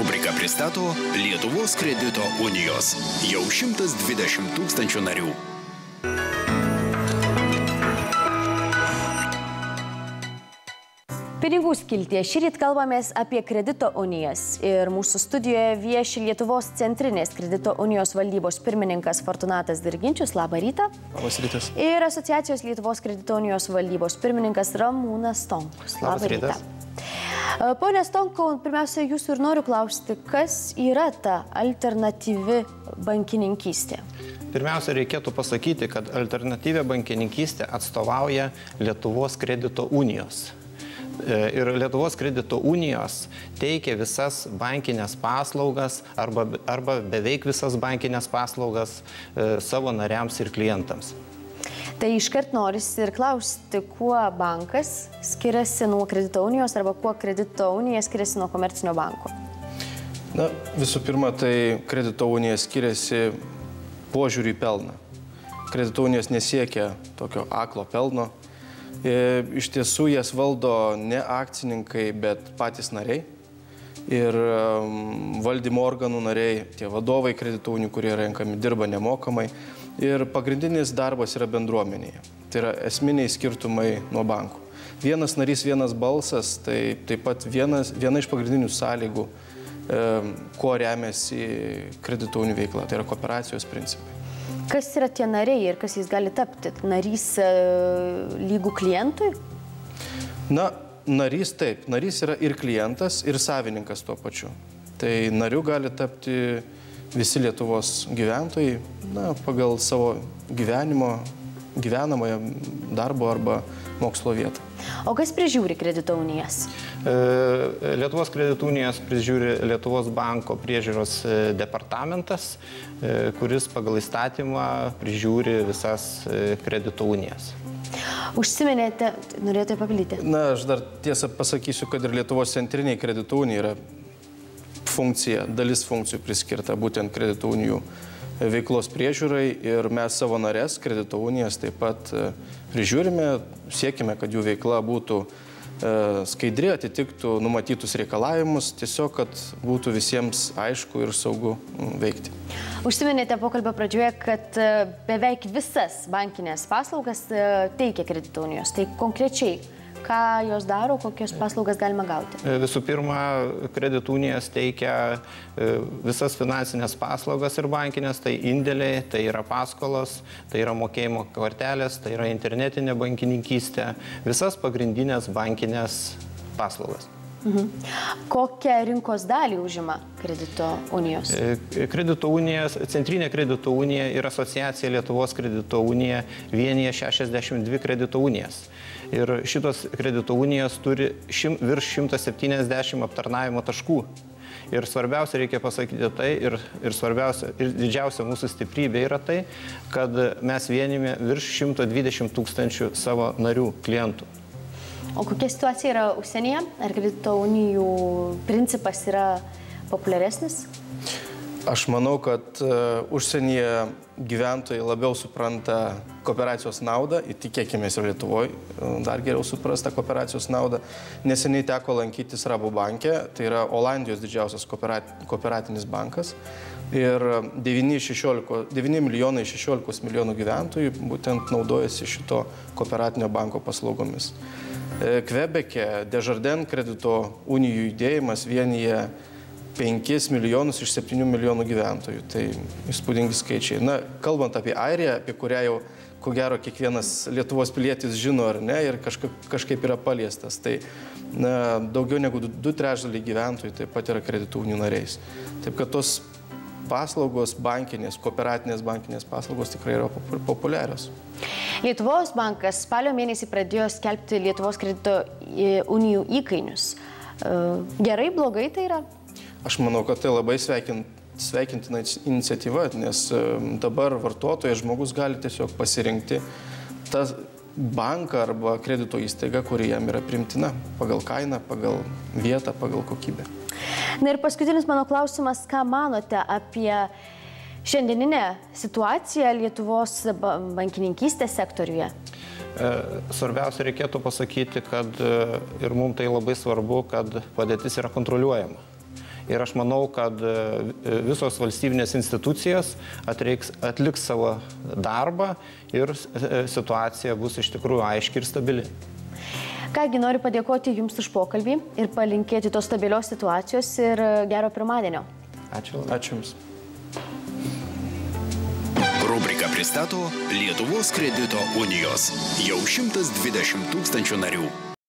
Rubrika pristato Lietuvos kredito unijos. Jau 120 000 narių. Pinigų skiltyje šįryt kalbamės apie kredito unijas ir mūsų studijoje vieši Lietuvos centrinės kredito unijos valdybos pirmininkas Fortunatas Dirginčius. Labą rytą. Labas rytas. Ir asociacijos Lietuvos kredito unijos valdybos pirmininkas Ramūnas Stonkus. Labas rytas. Pone Stonkau, pirmiausia, jūsų ir noriu klausti, kas yra ta alternatyvi bankininkystė? Pirmiausia, reikėtų pasakyti, kad alternatyvia bankininkystė atstovauja Lietuvos kredito unijos. Ir Lietuvos kredito unijos teikia visas bankinės paslaugas arba beveik visas bankinės paslaugas savo nariams ir klientams. Tai iškart norisi ir klausti, kuo bankas skiriasi nuo kredito unijos arba kuo kredito unija skiriasi nuo komercinio banko? Na, visų pirma, tai kredito unija skiriasi požiūrį į pelną. Kredito unijos nesiekia tokio aklo pelno. Iš tiesų jas valdo ne akcininkai, bet patys nariai. Ir valdymo organų nariai, tie vadovai kredito unijų, kurie renkami, dirba nemokamai. Ir pagrindinis darbas yra bendruomenėje. Tai yra esminiai skirtumai nuo bankų. Vienas narys, vienas balsas, tai taip pat viena iš pagrindinių sąlygų, kuo remiasi kredito unijų veikla. Tai yra kooperacijos principai. Kas yra tie nariai ir kas jis gali tapti? Narys lygų klientui? Na, narys taip. Narys yra ir klientas, ir savininkas tuo pačiu. Tai nariu gali tapti visi Lietuvos gyventojai, na, pagal savo gyvenamojo darbo arba mokslo vietą. O kas prižiūri kredito unijas? Lietuvos kredito unijas prižiūri Lietuvos banko priežiūros departamentas, kuris pagal įstatymą prižiūri visas kredito unijas. Užsiminėte, norėjote papildyti? Na, aš dar tiesą pasakysiu, kad ir Lietuvos centriniai kredito unija yra dalis funkcijų priskirta būtent kredito unijų veiklos priežiūrai ir mes savo narės kredito unijas taip pat prižiūrime, siekime, kad jų veikla būtų skaidri, atitiktų numatytus reikalavimus, tiesiog, kad būtų visiems aišku ir saugu veikti. Užsiminėte pokalbio pradžioje, kad beveik visas bankinės paslaugas teikia kredito unijos. Tai konkrečiai, ką jos daro, kokios paslaugas galima gauti? Visų pirma, kredito unijas teikia visas finansinės paslaugas ir bankinės, tai indėliai, tai yra paskolos, tai yra mokėjimo kortelės, tai yra internetinė bankininkystė, visas pagrindinės bankinės paslaugas. Kokią rinkos dalį užima kredito unijos? Kredito unijas, Centrinė kredito unija ir asociacija Lietuvos kredito unija vienyje 62 kredito unijas. Ir šitos kredito unijos turi virš 170 aptarnavimo taškų. Ir svarbiausia, reikia pasakyti tai, ir didžiausia mūsų stiprybė yra tai, kad mes vienime virš 120 000 savo narių klientų. O kokia situacija yra užsienyje? Ar kredito unijų principas yra populiaresnis? Aš manau, kad užsienyje gyventojai labiau supranta kooperacijos naudą, įtikėkime ir Lietuvoje dar geriau suprasta kooperacijos naudą. Neseniai teko lankytis Rabobanke, tai yra Olandijos didžiausias kooperatinis bankas. Ir 9 milijonai 16 milijonų gyventojų būtent naudojasi šito kooperatinio banko paslaugomis. Kvebeke Desjardins kredito unijų judėjimas vienyje 5 milijonus iš 7 milijonų gyventojų. Tai įspūdingi skaičiai. Na, kalbant apie Airiją, apie kurią jau, ko gero, kiekvienas Lietuvos pilietis žino ar ne, ir kažkaip yra paliestas. Tai daugiau negu 2/3 gyventojų taip pat yra kredito unijų nariais. Taip kad tos paslaugos bankinės, kooperatinės bankinės paslaugos tikrai yra populiarios. Lietuvos bankas spalio mėnesį pradėjo skelbti Lietuvos kredito unijų įkainius. Gerai, blogai tai yra? Aš manau, kad tai labai sveikintina iniciatyva, nes dabar vartotojas žmogus gali tiesiog pasirinkti tą banką arba kredito įstaigą, kuri jam yra primtina pagal kainą, pagal vietą, pagal kokybę. Na ir paskutinis mano klausimas, ką manote apie šiandieninę situaciją Lietuvos bankininkystės sektoriuje? Svarbiausia, reikėtų pasakyti, kad ir mums tai labai svarbu, kad padėtis yra kontroliuojama. Ir aš manau, kad visos valstybinės institucijos atliks savo darbą ir situacija bus iš tikrųjų aiški ir stabili. Kągi, noriu padėkoti Jums už pokalbį ir palinkėti tos stabilios situacijos ir gero pirmadienio. Ačiū. Ačiū Jums. Rubrika pristato Lietuvos kredito unijos. Jau 120 000 narių.